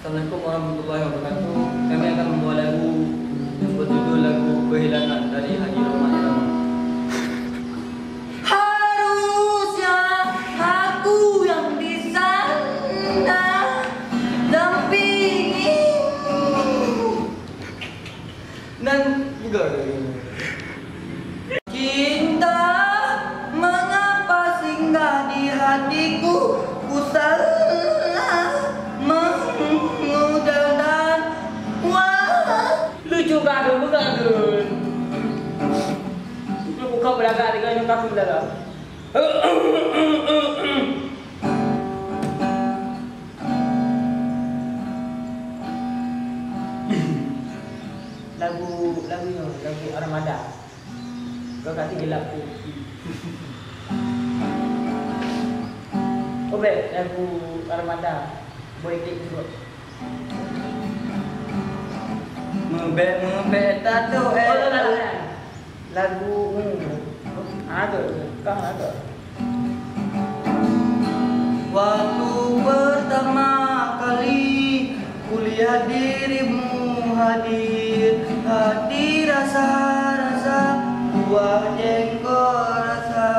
Assalamualaikum warahmatullahi wabarakatuh. Kami akan membawa lagu yang berjudul lagu Kehilangan dari Haji Roma Irama. Harusnya aku yang di sana dampingi Dan juga cinta mengapa singgah di hatiku, ku salah mengudar dan wah. Lucu gagun, gagun. Lu buka belakang dengan yang kaku belakang. lagu Armada. Kau kasih gelap tu. Oh baik, lagu Armada. Boleh klik sebut. Membet tato Lagu ada, kang ada. waktu pertama kali kulihat dirimu hadir, hati rasa-rasa buah jengkol rasa.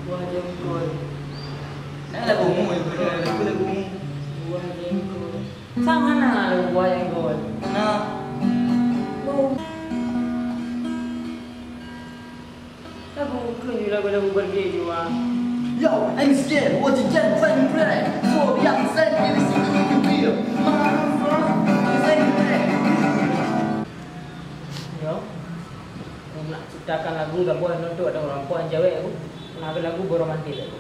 Buah jengkol. Nah, lagumu itu, lagumu. Buah jengkol. Sama lah lagu buah jengkol. Nah, lagu bergeju ah. yo, I'm scared. What you just trying to play? So the young said, "Give me something to feel." Yo, nak ciptakan lagu tak boleh nonton ada orang puan cewek aku. Nak lagu beromantis aku.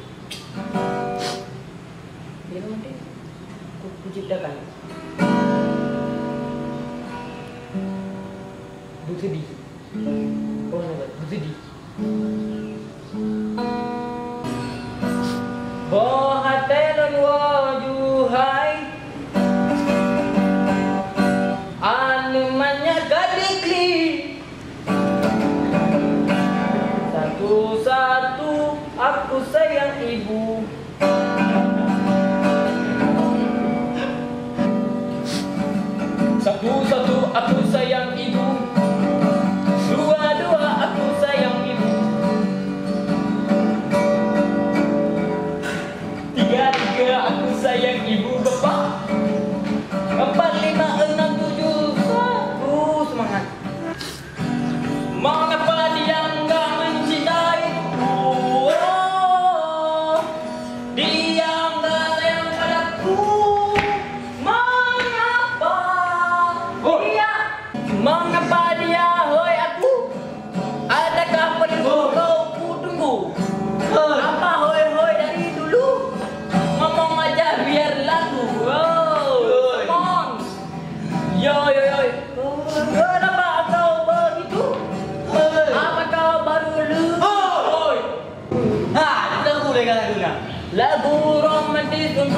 Dia romantis. Aku ciptakan. Bersedih. Oh, bersedih. Bohatelon wajuhai Anumannya gadikli Satu-satu aku sayang ibu Satu-satu aku sayang ibu Dua-dua aku sayang ibu Tiga-tiga aku sayang ibu bapak 4, 5, 6, 7, 1 semangat Mengapa dia enggak mencintaiku oh, dia enggak sayang padaku Mengapa dia hoi aku adakah perlu kau ku tunggu apa hoi-hoi dari dulu ngomong aja biar lagu oh come on yo kenapa kau begitu apa kau baru lupa Ha, lagu dengan lagunya. lagu romantis untuk